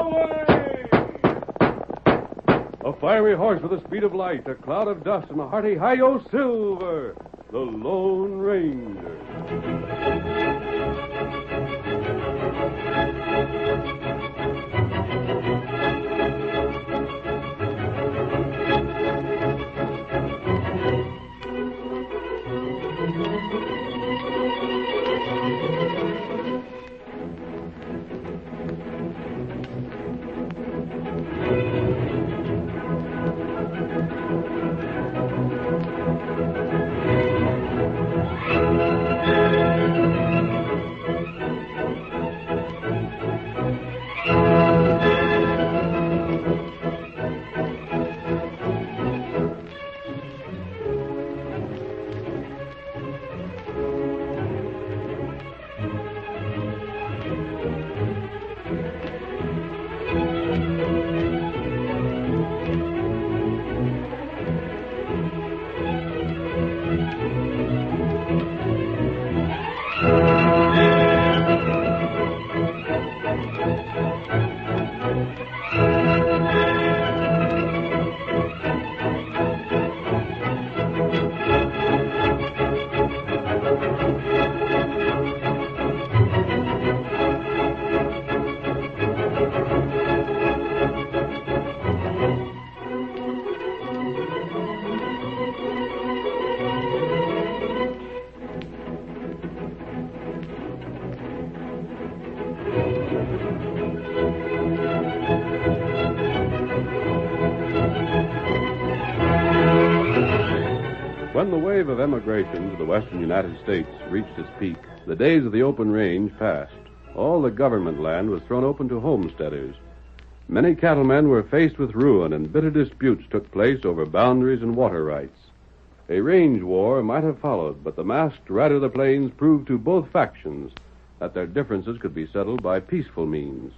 Away! A fiery horse with the speed of light, a cloud of dust, and a hearty hi-yo Silver, the Lone Ranger. When the wave of emigration to the western United States reached its peak, the days of the open range passed. All the government land was thrown open to homesteaders. Many cattlemen were faced with ruin, and bitter disputes took place over boundaries and water rights. A range war might have followed, but the masked rider of the plains proved to both factions that their differences could be settled by peaceful means.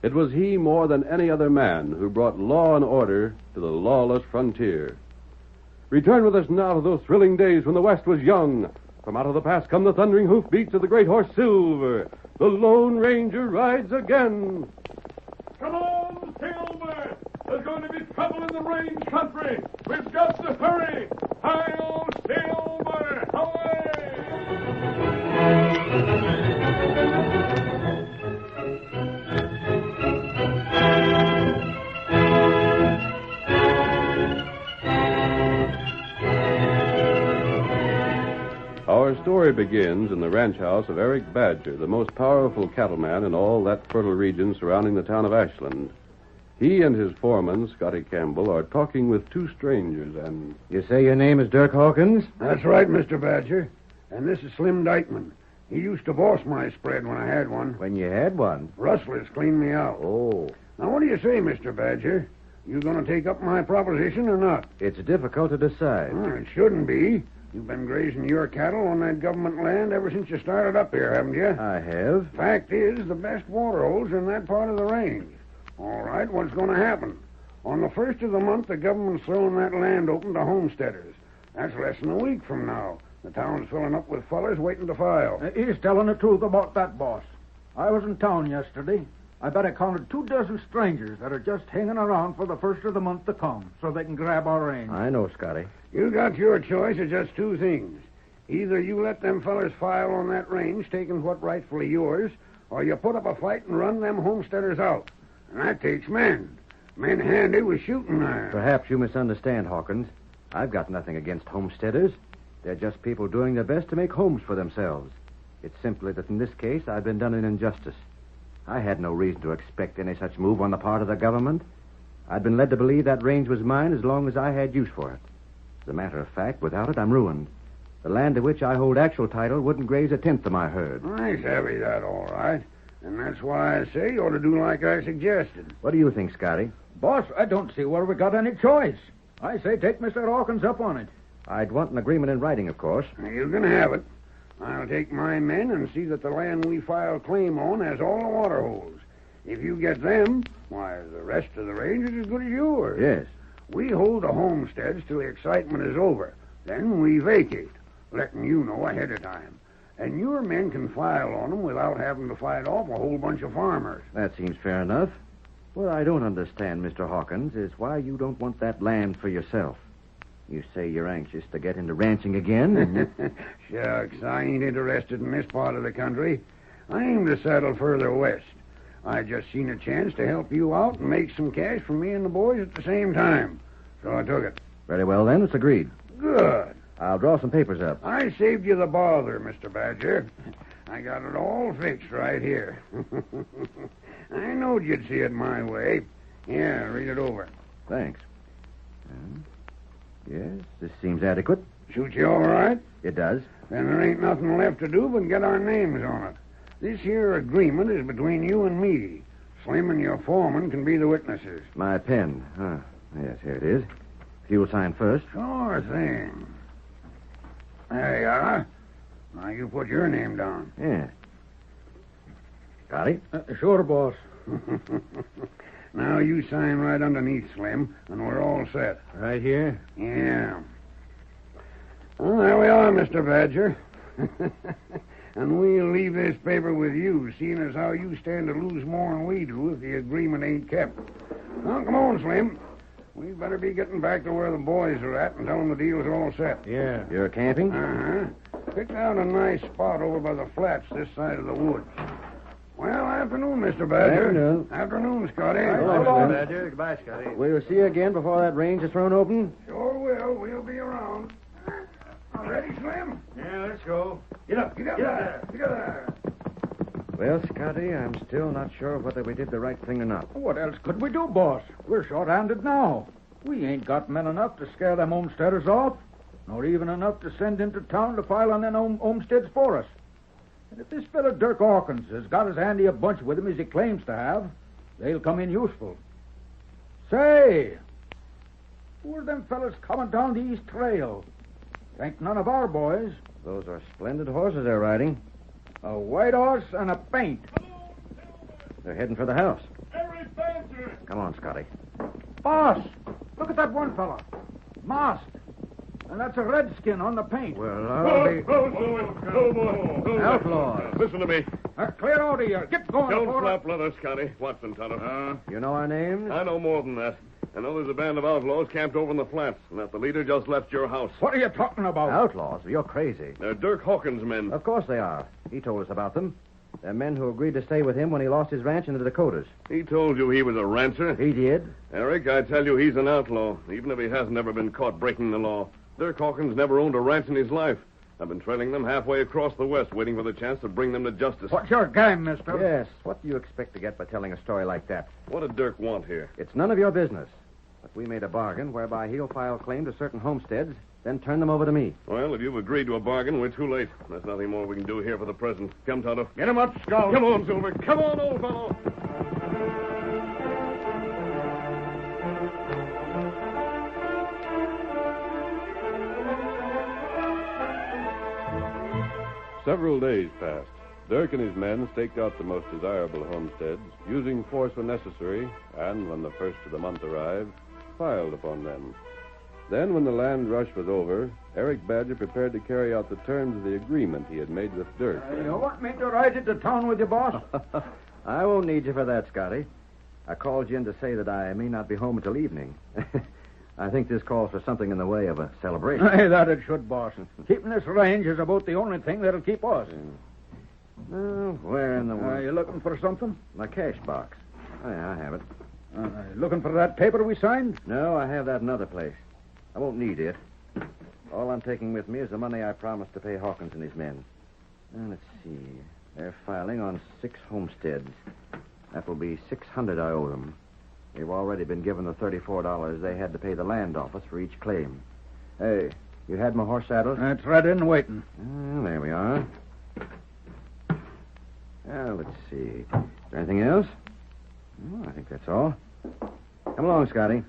It was he, more than any other man, who brought law and order to the lawless frontier. Return with us now to those thrilling days when the West was young. From out of the past come the thundering hoofbeats of the great horse Silver. The Lone Ranger rides again. Come on, Silver! There's going to be trouble in the range country. We've got to hurry. Hi-yo, Silver! Away! Our story begins in the ranch house of Eric Badger, the most powerful cattleman in all that fertile region surrounding the town of Ashland. He and his foreman, Scotty Campbell, are talking with two strangers, and... You say your name is Dirk Hawkins? That's right, Mr. Badger. And this is Slim Dykeman. He used to boss my spread when I had one. When you had one? Rustlers cleaned me out. Oh. Now, what do you say, Mr. Badger? You going to take up my proposition or not? It's difficult to decide. It shouldn't be. You've been grazing your cattle on that government land ever since you started up here, haven't you? I have. Fact is, the best water holes are in that part of the range. All right, what's going to happen? On the first of the month, the government's throwing that land open to homesteaders. That's less than a week from now. The town's filling up with fellers waiting to file. He's telling the truth about that, boss. I was in town yesterday. I bet I counted 24 strangers that are just hanging around for the first of the month to come so they can grab our range. I know, Scotty. You got your choice of just two things. Either you let them fellers file on that range, taking what rightfully yours, or you put up a fight and run them homesteaders out. And that takes men. Men handy with shooting irons. Perhaps you misunderstand, Hawkins. I've got nothing against homesteaders. They're just people doing their best to make homes for themselves. It's simply that in this case I've been done an injustice. I had no reason to expect any such move on the part of the government. I'd been led to believe that range was mine as long as I had use for it. As a matter of fact, without it, I'm ruined. The land to which I hold actual title wouldn't graze a tenth of my herd. I savvy that, all right. And that's why I say you ought to do like I suggested. What do you think, Scotty? Boss, I don't see where we got any choice. I say take Mr. Hawkins up on it. I'd want an agreement in writing, of course. You can have it. I'll take my men and see that the land we file claim on has all the water holes. If you get them, why, the rest of the range is as good as yours. Yes. We hold the homesteads till the excitement is over. Then we vacate, letting you know ahead of time. And your men can file on them without having to fight off a whole bunch of farmers. That seems fair enough. What I don't understand, Mr. Hawkins, is why you don't want that land for yourself. You say you're anxious to get into ranching again, and Shucks, I ain't interested in this part of the country. I aim to settle further west. I just seen a chance to help you out and make some cash for me and the boys at the same time. So I took it. Very well, then. It's agreed. Good. I'll draw some papers up. I saved you the bother, Mr. Badger. I got it all fixed right here. I knowed you'd see it my way. Yeah, read it over. Thanks. Yes, this seems adequate. Suit you all right? It does. Then there ain't nothing left to do but get our names on it. This here agreement is between you and me. Slim and your foreman can be the witnesses. My pen. Yes, here it is. If you'll sign first. Sure thing. There you are. Now you put your name down. Yeah. Got it? Sure, boss. Now you sign right underneath, Slim, and we're all set. Right here? Yeah. Well, there we are, Mr. Badger. And we'll leave this paper with you, seeing as how you stand to lose more than we do if the agreement ain't kept. Now, come on, Slim. We better be getting back to where the boys are at and tell them the deal's all set. Yeah. You're camping? Uh-huh. Picked out a nice spot over by the flats this side of the woods. Well, afternoon, Mr. Badger. Afternoon. Afternoon, Scotty. Hello, Badger. Goodbye, Scotty. We'll see you again before that range is thrown open. Sure will. We'll be around. Ready, Slim? Yeah, let's go. Get up there. Get up there. Well, Scotty, I'm still not sure whether we did the right thing or not. What else could we do, boss? We're short-handed now. We ain't got men enough to scare them homesteaders off, nor even enough to send into town to file on them homesteads for us. And if this fellow Dirk Hawkins has got as handy a bunch with him as he claims to have, they'll come in useful. Say, who are them fellas coming down the east trail? Ain't none of our boys. Those are splendid horses they're riding. A white horse and a paint. They're heading for the house. Harry Badger! Come on, Scotty. Boss, look at that one fella. Masked. And that's a redskin on the paint. Well, I'll be... Outlaws. Listen to me. Clear out of here. Get going. Don't before flap leather, Scotty. Watson, Tonto. You know our names? I know more than that. I know there's a band of outlaws camped over in the flats, and that the leader just left your house. What are you talking about? Outlaws? You're crazy. They're Dirk Hawkins' men. Of course they are. He told us about them. They're men who agreed to stay with him when he lost his ranch in the Dakotas. He told you he was a rancher. He did? Eric, I tell you, he's an outlaw, even if he hasn't ever been caught breaking the law. Dirk Hawkins never owned a ranch in his life. I've been trailing them halfway across the West, waiting for the chance to bring them to justice. What's your game, mister? Yes. What do you expect to get by telling a story like that? What did Dirk want here? It's none of your business. But we made a bargain whereby he'll file claim to certain homesteads, then turn them over to me. Well, if you've agreed to a bargain, we're too late. There's nothing more we can do here for the present. Come, Tonto. Get him up, Scout. Come on, Silver. Come on, old fellow. Several days passed. Dirk and his men staked out the most desirable homesteads, using force when necessary, and when the first of the month arrived, filed upon them. Then, when the land rush was over, Eric Badger prepared to carry out the terms of the agreement he had made with Dirk. You want me to ride into town with you, boss? I won't need you for that, Scotty. I called you in to say that I may not be home until evening. I think this calls for something in the way of a celebration. Hey, that it should, boss. Keeping this range is about the only thing that'll keep us. Where in the world? You looking for something? My cash box. Oh, yeah, I have it. Looking for that paper we signed? No, I have that in another place. I won't need it. All I'm taking with me is the money I promised to pay Hawkins and his men. Now, let's see. They're filing on 6 homesteads. That will be $600 I owe them. They've already been given the $34 they had to pay the land office for each claim. Hey, you had my horse saddled? It's right in waiting. There we are. Now, let's see. Is there anything else? I think that's all. Come along, Scotty.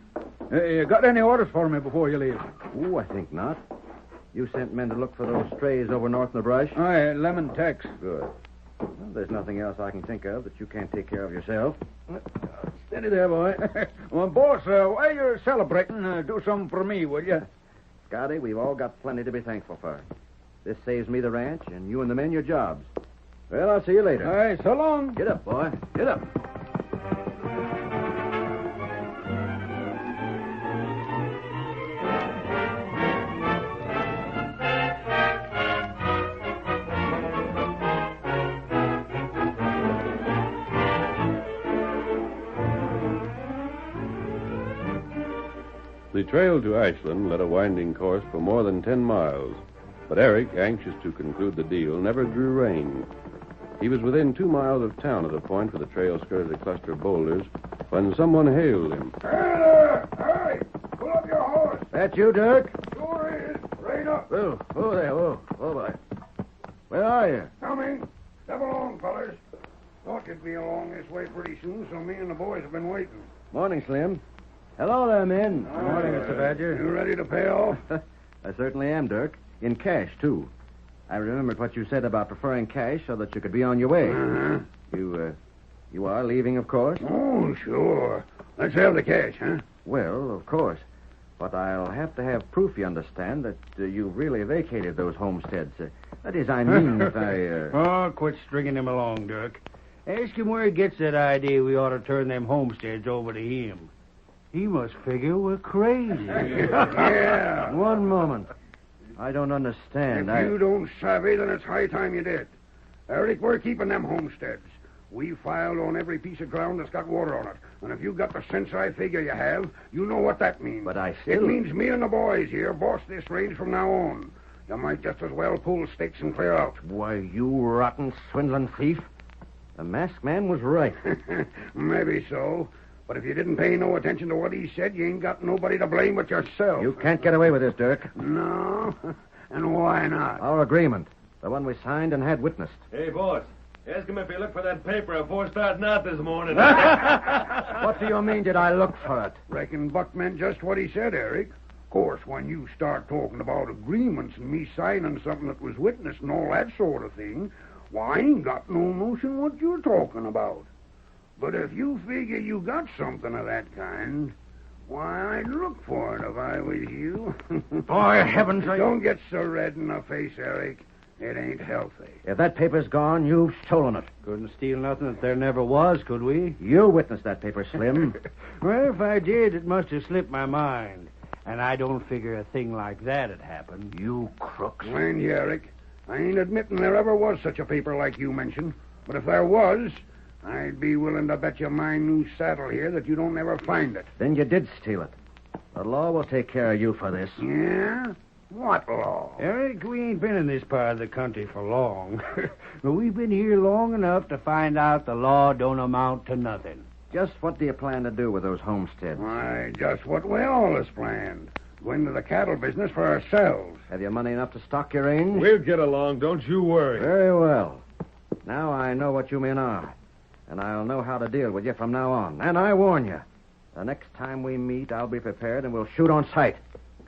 You got any orders for me before you leave? I think not. You sent men to look for those strays over north in the brush? Aye, lemon tex. Good. Well, there's nothing else I can think of that you can't take care of yourself. Steady there, boy. Well, boss, while you're celebrating, do something for me, will you? Scotty, we've all got plenty to be thankful for. This saves me the ranch, and you and the men your jobs. Well, I'll see you later. Aye, so long. Get up, boy. Get up. The trail to Ashland led a winding course for more than 10 miles, but Eric, anxious to conclude the deal, never drew rein. He was within 2 miles of town at a point where the trail skirted a cluster of boulders when someone hailed him. Hey there! Hey! Pull up your horse! That you, Dirk? Sure is. Right up. Oh, there. Oh, boy. Where are you? Coming. Step along, fellas. Thought you'd be along this way pretty soon, so me and the boys have been waiting. Morning, Slim. Hello there, men. Good morning, Mr. Badger. You ready to pay off? I certainly am, Dirk. In cash, too. I remembered what you said about preferring cash so that you could be on your way. Uh-huh. You are leaving, of course? Oh, sure. Let's have the cash, huh? Well, of course. But I'll have to have proof, you understand, that you really vacated those homesteads. That is, I mean, if I... Oh, quit stringing him along, Dirk. Ask him where he gets that idea we ought to turn them homesteads over to him. He must figure we're crazy. Yeah. One moment. I don't understand. If you don't savvy, then it's high time you did. Eric, we're keeping them homesteads. We filed on every piece of ground that's got water on it. And if you've got the sense I figure you have, you know what that means. But I still... It means me and the boys here boss this range from now on. You might just as well pull stakes and clear out. Why, you rotten, swindling thief. The masked man was right. Maybe so. But if you didn't pay no attention to what he said, you ain't got nobody to blame but yourself. You can't get away with this, Dirk. No? And why not? Our agreement. The one we signed and had witnessed. Hey, boss. Ask him if he looked for that paper before starting out this morning. What do you mean, did I look for it? Reckon Buck meant just what he said, Eric. Of course, when you start talking about agreements and me signing something that was witnessed and all that sort of thing, why, I ain't got no notion what you're talking about. But if you figure you got something of that kind, why, I'd look for it if I was you. Boy, heavens, Don't get so red in the face, Eric. It ain't healthy. If that paper's gone, you've stolen it. Couldn't steal nothing that there never was, could we? You witnessed that paper, Slim. Well, if I did, it must have slipped my mind. And I don't figure a thing like that'd happen. You crooks. Mind you, Eric, I ain't admitting there ever was such a paper like you mentioned. But if there was, I'd be willing to bet you my new saddle here that you don't ever find it. Then you did steal it. The law will take care of you for this. Yeah? What law? Eric, we ain't been in this part of the country for long. But we've been here long enough to find out the law don't amount to nothing. Just what do you plan to do with those homesteads? Why, just what we always planned. Go into the cattle business for ourselves. Have you money enough to stock your range? We'll get along, don't you worry. Very well. Now I know what you men are. And I'll know how to deal with you from now on. And I warn you, the next time we meet, I'll be prepared and we'll shoot on sight.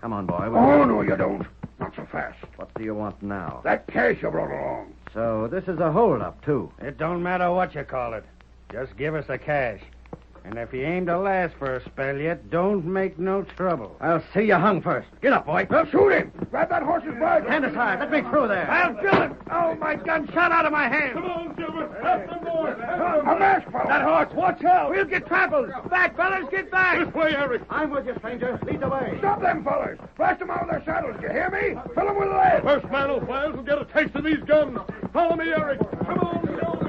Come on, boy. Oh, no, you don't. Not so fast. What do you want now? That cash you brought along. So this is a holdup, too. It don't matter what you call it. Just give us the cash. And if you aim to last for a spell yet, don't make no trouble. I'll see you hung first. Get up, boy. Well, shoot him. Grab that horse's bridle. Stand aside. Let me through there. I'll do it. Oh, my gun shot out of my hand. Come on, Silver. Help them, boys. A masked fellow. That horse, watch out. We'll get trampled. Back, fellas, get back. This way, Eric. I'm with you, stranger. Lead the way. Stop them fellers. Blast them out of their saddles. You hear me? Fill them with lead. First man who fires will get a taste of these guns. Follow me, Eric. Come on, Silver.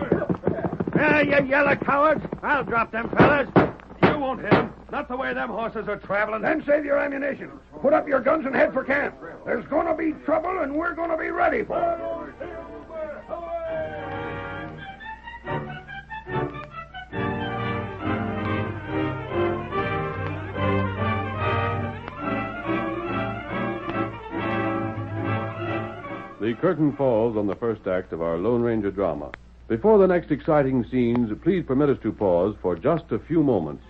Ah, you yellow cowards. I'll drop them fellas. You won't hit him. Not the way them horses are traveling. Then save your ammunition. Put up your guns and head for camp. There's going to be trouble, and we're going to be ready for it. The curtain falls on the first act of our Lone Ranger drama. Before the next exciting scenes, please permit us to pause for just a few moments.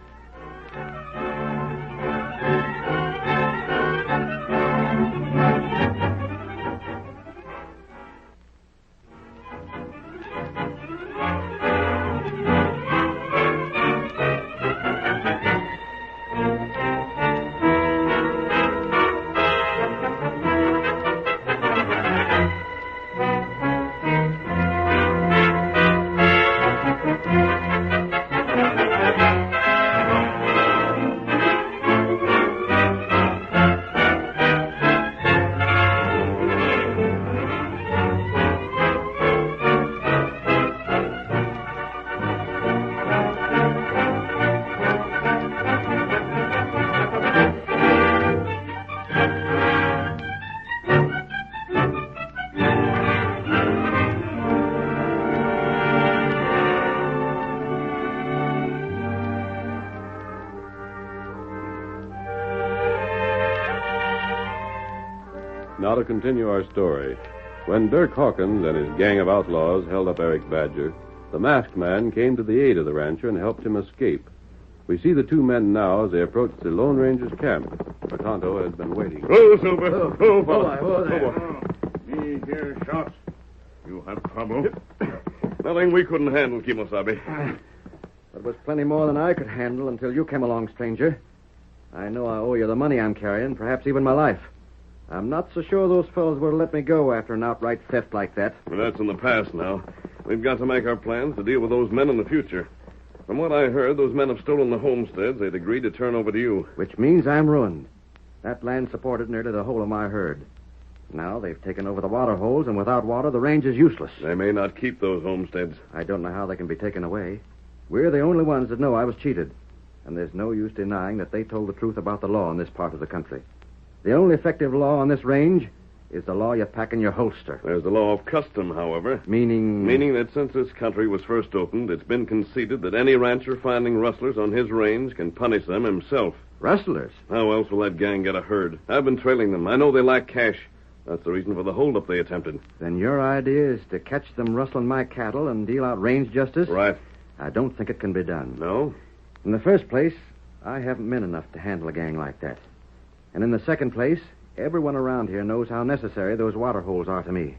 Now to continue our story. When Dirk Hawkins and his gang of outlaws held up Eric Badger, the masked man came to the aid of the rancher and helped him escape. We see the two men now as they approach the Lone Ranger's camp, where Tonto has been waiting. Oh, Silver. Oh, fella. Oh, there. Me hear shots. You have trouble? Nothing we couldn't handle, Kimosabe. It was plenty more than I could handle until you came along, stranger. I know I owe you the money I'm carrying, perhaps even my life. I'm not so sure those fellows would have let me go after an outright theft like that. Well, that's in the past now. We've got to make our plans to deal with those men in the future. From what I heard, those men have stolen the homesteads they'd agreed to turn over to you. Which means I'm ruined. That land supported nearly the whole of my herd. Now they've taken over the water holes, and without water, the range is useless. They may not keep those homesteads. I don't know how they can be taken away. We're the only ones that know I was cheated. And there's no use denying that they told the truth about the law in this part of the country. The only effective law on this range is the law you pack in your holster. There's the law of custom, however. Meaning? Meaning that since this country was first opened, it's been conceded that any rancher finding rustlers on his range can punish them himself. Rustlers? How else will that gang get a herd? I've been trailing them. I know they lack cash. That's the reason for the holdup they attempted. Then your idea is to catch them rustling my cattle and deal out range justice? Right. I don't think it can be done. No? In the first place, I haven't men enough to handle a gang like that. And in the second place, everyone around here knows how necessary those water holes are to me.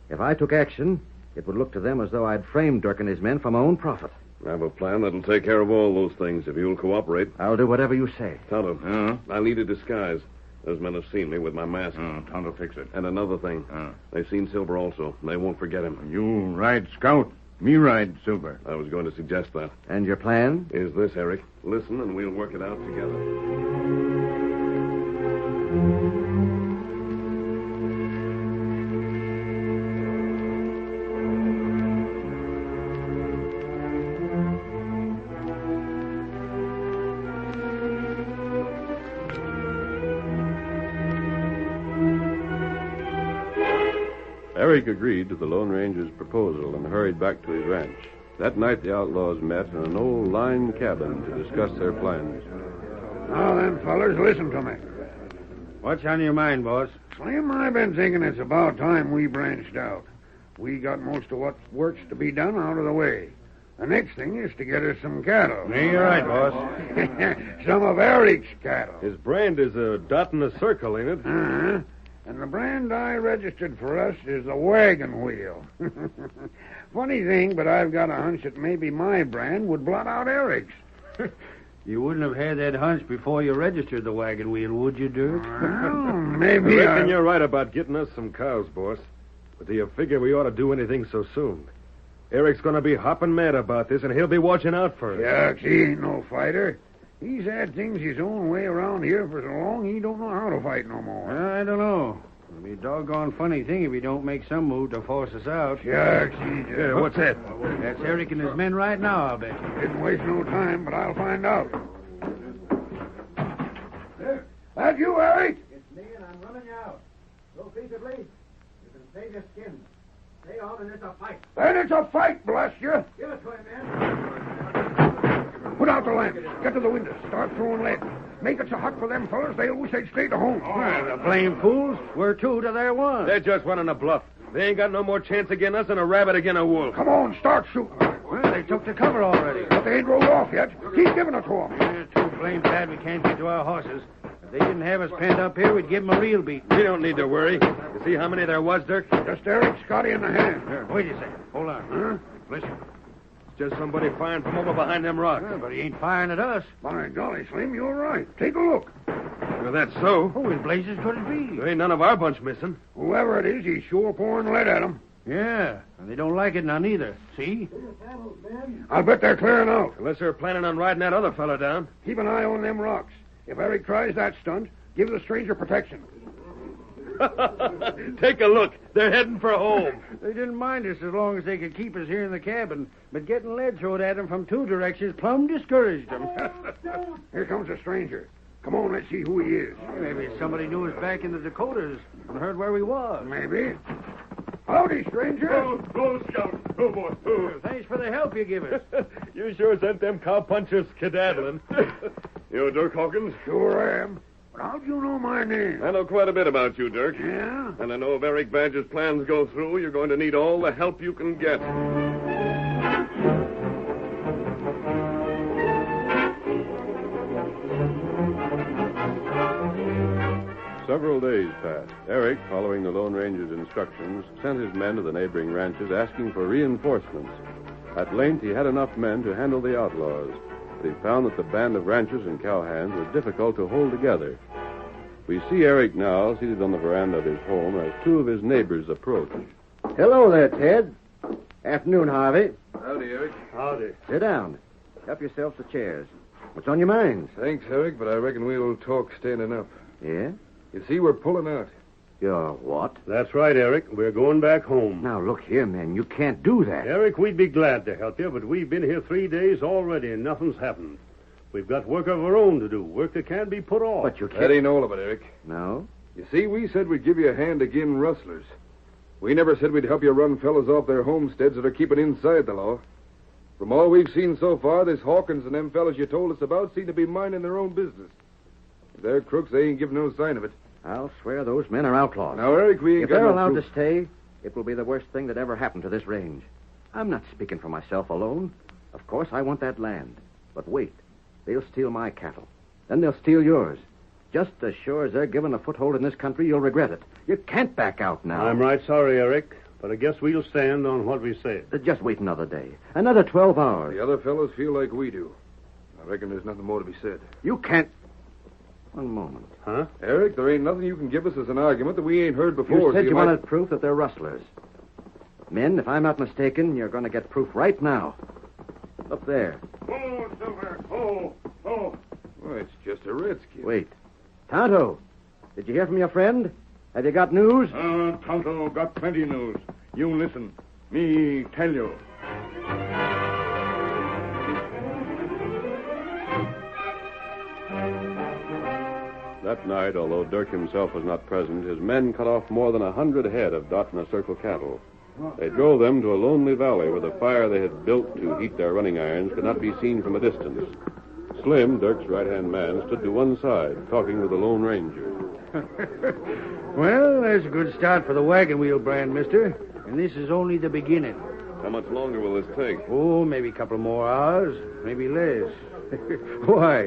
If I took action, it would look to them as though I'd framed Dirk and his men for my own profit. I have a plan that'll take care of all those things if you'll cooperate. I'll do whatever you say. Tonto, I'll need a disguise. Those men have seen me with my mask. Tonto fix it. And another thing. They've seen Silver also. They won't forget him. You ride scout. Me ride Silver. I was going to suggest that. And your plan? Is this, Eric. Listen, and we'll work it out together. Eric agreed to the Lone Ranger's proposal and hurried back to his ranch. That night, the outlaws met in an old line cabin to discuss their plans. Now then, fellers, listen to me. What's on your mind, boss? Slim, I've been thinking it's about time we branched out. We got most of what work's to be done out of the way. The next thing is to get us some cattle. Yeah, you're right, boss. Some of Eric's cattle. His brand is a dot in a circle, ain't it? Uh-huh. And the brand I registered for us is a wagon wheel. Funny thing, but I've got a hunch that maybe my brand would blot out Eric's. You wouldn't have had that hunch before you registered the wagon wheel, would you, Dirk? Well, maybe I reckon you're right about getting us some cows, boss. But do you figure we ought to do anything so soon? Eric's going to be hopping mad about this, and he'll be watching out for us. Yucks, he ain't no fighter. He's had things his own way around here for so long he don't know how to fight no more. I don't know. It'll be a doggone funny thing if he don't make some move to force us out. Shucks, he just... Yeah, what's that? That's Eric and his men right now, I'll bet you. Didn't waste no time, but I'll find out. That you, Eric? It's me, and I'm running you out. Go peaceably. You can save your skin. Stay on, and it's a fight. Then it's a fight, bless you. Give it to him, man. Put out the lamp. Get to the windows. Start throwing lead. Make it so hot for them fellas, they'll wish they'd stayed at home. The blame fools. We're 2 to their 1. They're just running a bluff. They ain't got no more chance against us than a rabbit against a wolf. Come on, start shooting. Well, they took the cover already. But they ain't rolled off yet. Keep giving it to them. They're too blame bad we can't get to our horses. If they didn't have us penned up here, we'd give them a real beating. We don't need to worry. You see how many there was, Dirk? Just Eric, Scotty, and the hand. Here, wait a second. Hold on. Huh? Listen. It's just somebody firing from over behind them rocks. Yeah, but he ain't firing at us. By golly, Slim, you're right. Take a look. Well, that's so. Who in blazes could it be? There ain't none of our bunch missing. Whoever it is, he's sure pouring lead at them. Yeah, and they don't like it none either. See? I'll bet they're clearing out. Unless they're planning on riding that other fellow down. Keep an eye on them rocks. If Eric tries that stunt, give the stranger protection. Take a look. They're heading for home. They didn't mind us as long as they could keep us here in the cabin, but getting lead thrown at them from 2 directions plumb discouraged them. Here comes a stranger. Come on, let's see who he is. Maybe somebody knew us back in the Dakotas and heard where we was. Maybe. Howdy, stranger. Go, Scout. Oh, boy. Oh. Thanks for the help you give us. You sure sent them cowpunchers skedaddling. You Dirk Hawkins? Sure am. But how'd you know my name? I know quite a bit about you, Dirk. Yeah? And I know if Eric Badger's plans go through, you're going to need all the help you can get. Several days passed. Eric, following the Lone Ranger's instructions, sent his men to the neighboring ranches asking for reinforcements. At length, he had enough men to handle the outlaws, but he found that the band of ranchers and cowhands was difficult to hold together. We see Eric now seated on the veranda of his home as two of his neighbors approach. Hello there, Ted. Afternoon, Harvey. Howdy, Eric. Howdy. Sit down. Help yourselves to chairs. What's on your minds? Thanks, Eric, but I reckon we'll talk standing up. Yeah? You see, we're pulling out. You're what? That's right, Eric. We're going back home. Now, look here, men. You can't do that. Eric, we'd be glad to help you, but we've been here 3 days already and nothing's happened. We've got work of our own to do, work that can't be put off. But you can't... That ain't all of it, Eric. No? You see, we said we'd give you a hand agin rustlers. We never said we'd help you run fellas off their homesteads that are keeping inside the law. From all we've seen so far, this Hawkins and them fellas you told us about seem to be minding their own business. If they're crooks, they ain't giving no sign of it. I'll swear those men are outlaws. Now, Eric, we ain't If got they're no allowed proof. to stay, it will be the worst thing that ever happened to this range. I'm not speaking for myself alone. Of course, I want that land. But wait. They'll steal my cattle. Then they'll steal yours. Just as sure as they're given a foothold in this country, you'll regret it. You can't back out now. I'm right sorry, Eric, but I guess we'll stand on what we said. Just wait another day. Another 12 hours. The other fellows feel like we do. I reckon there's nothing more to be said. You can't... One moment. Huh? Eric, there ain't nothing you can give us as an argument that we ain't heard before. You said so you might- wanted proof that they're rustlers. Men, if I'm not mistaken, you're going to get proof right now. Up there. Oh, Silver. Oh. Well, it's just a redskin. Wait. Tonto, did you hear from your friend? Have you got news? Tonto got plenty news. You listen. Me tell you. That night, although Dirk himself was not present, his men cut off more than 100 head of Dot and a Circle cattle. They drove them to a lonely valley where the fire they had built to heat their running irons could not be seen from a distance. Slim, Dirk's right-hand man, stood to one side, talking with the Lone Ranger. Well, there's a good start for the wagon wheel brand, mister. And this is only the beginning. How much longer will this take? Oh, maybe a couple more hours, maybe less. Why?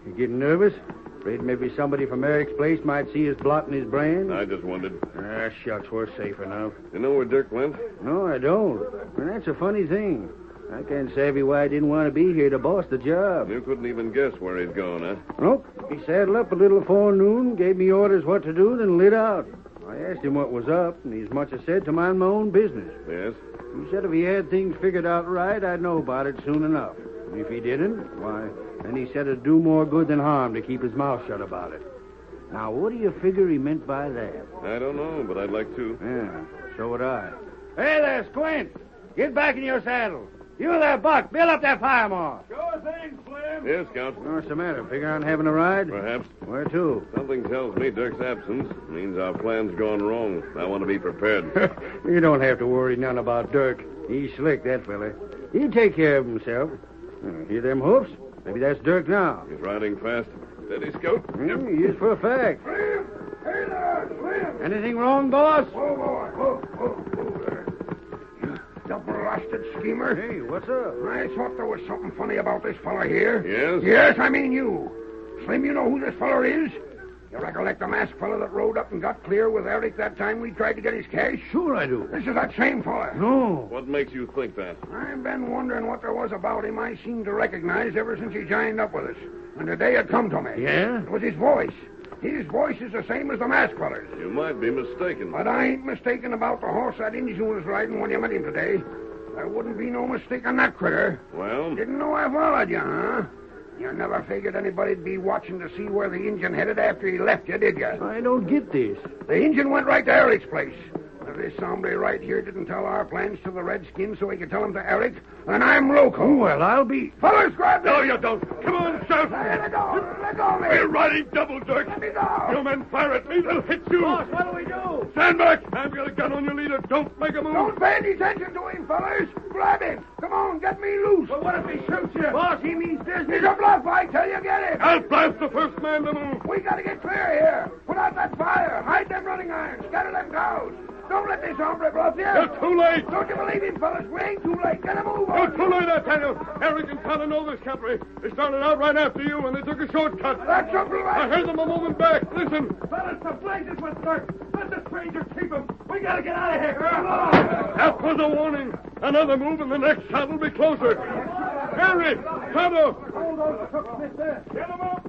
You getting nervous? Afraid maybe somebody from Eric's place might see us blotting his brand? I just wondered. Ah, shucks, we're safe enough. You know where Dirk went? No, I don't. And that's a funny thing. I can't savvy why I didn't want to be here to boss the job. You couldn't even guess where he's going, huh? Nope. He saddled up a little afore noon, gave me orders what to do, then lit out. I asked him what was up, and he's much as said to mind my own business. Yes? He said if he had things figured out right, I'd know about it soon enough. And if he didn't, why, then he said it'd do more good than harm to keep his mouth shut about it. Now, what do you figure he meant by that? I don't know, but I'd like to. Yeah, so would I. Hey there, Squint! Get back in your saddle. You there, Buck, build up that fire more. Sure thing, Slim. Yes, Scout. What's the matter? Figure on having a ride? Perhaps. Where to? Something tells me Dirk's absence means our plan's gone wrong. I want to be prepared. You don't have to worry none about Dirk. He's slick, that fella. He'll take care of himself. Hear them hoofs? Maybe that's Dirk now. He's riding fast. Steady, Scout. He is for a fact. Slim! Hey there, Slim! Anything wrong, boss? Whoa, boy. Whoa there. You double-lusted schemer. Hey, what's up? I thought there was something funny about this fella here. Yes? Yes, I mean you. Slim, you know who this fella is? You recollect the masked fella that rode up and got clear with Eric that time we tried to get his cash? Sure I do. This is that same fella. No. What makes you think that? I've been wondering what there was about him I seemed to recognize ever since he joined up with us. And today it come to me. Yeah? It was his voice. His voice is the same as the masked fella's. You might be mistaken. But I ain't mistaken about the horse that Injun was riding when you met him today. There wouldn't be no mistake on that critter. Well, Didn't know I followed you, huh? You never figured anybody'd be watching to see where the Injun headed after he left you, did you? I don't get this. The Injun went right to Eric's place. If this hombre right here didn't tell our plans to the Redskins so he could tell them to Eric, then I'm loco. Well, I'll be... Fellas, grab this. no, you don't. Come on, shout. Let go. Let go of me. We're riding double, Dirk. Let me go. You men fire at me, they'll hit you. Boss, what do we do? Stand back. I've got a gun on your leader. Don't make a move. Don't pay any attention to him, fellas. Grab him. Come on, get me loose. But what if he shoots you? Boss, he means business. He's a bluff, I tell you. Get him. I'll blast the first man to move. We gotta get clear this hombre, both of you. You're too late. Don't you believe him, fellas? We ain't too late. Get a move You're on. too late, I tell you. Eric and Tonto know this country. They started out right after you, and they took a shortcut. That's something I right. heard them a moment back. Listen. Fellas, the blazes will start. Let the stranger keep him. We gotta get out of here. Come on. That was a warning. Another move, and the next shot will be closer. Eric! Tonto! Hold those crooks, mister. Get him up!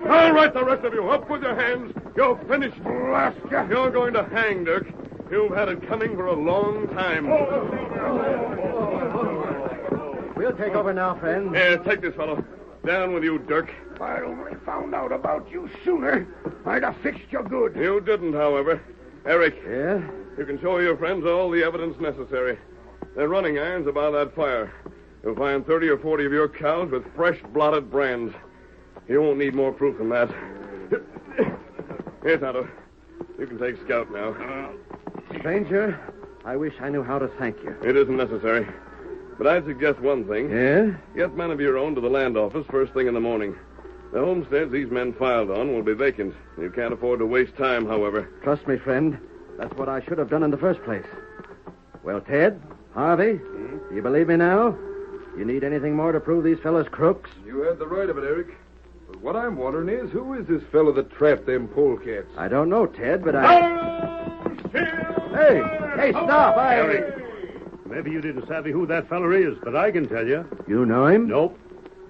All right, the rest of you, up with your hands. You're finished. Blast you. You're going to hang, Dirk. You've had it coming for a long time. We'll take over now, friends. Here, take this fellow. Down with you, Dirk. If I only found out about you sooner, I'd have fixed you good. You didn't, however. Eric, Yeah? you can show your friends all the evidence necessary. They're running irons about that fire. You'll find 30 or 40 of your cows with fresh blotted brands. You won't need more proof than that. Here, Tonto. You can take Scout now. Stranger, I wish I knew how to thank you. It isn't necessary. But I'd suggest one thing. Yeah? Get men of your own to the land office first thing in the morning. The homesteads these men filed on will be vacant. You can't afford to waste time, however. Trust me, friend. That's what I should have done in the first place. Well, Ted, Harvey, do you believe me now? You need anything more to prove these fellas crooks? You had the right of it, Eric. But what I'm wondering is, who is this fellow that trapped them polecats? I don't know, Ted, but Hey, stop! Maybe you didn't savvy who that feller is, but I can tell you. You know him? Nope.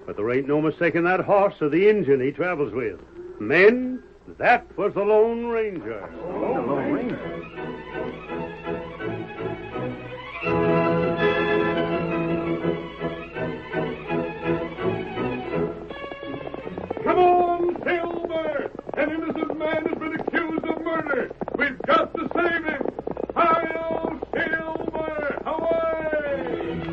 But there ain't no mistaking that horse or the engine he travels with. Men, that was the Lone Ranger. The Lone Ranger. Come on, Silver! An innocent man has been accused of murder. We've got to save him. Hi-yo, Silver! Away!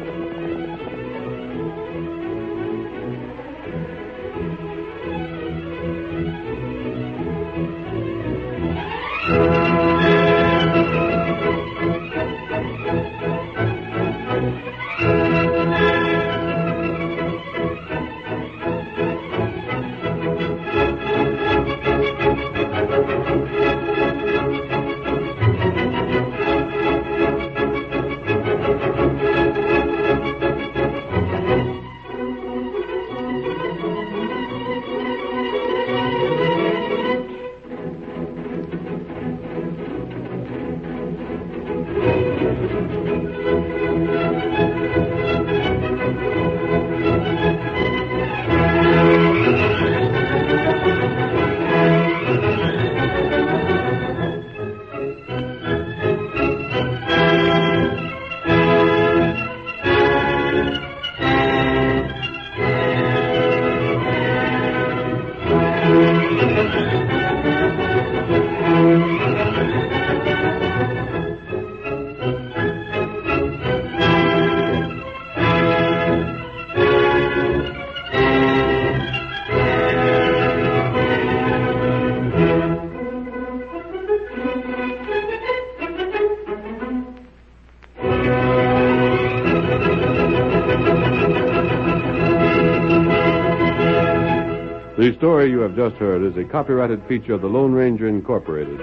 The story you have just heard is a copyrighted feature of the Lone Ranger Incorporated.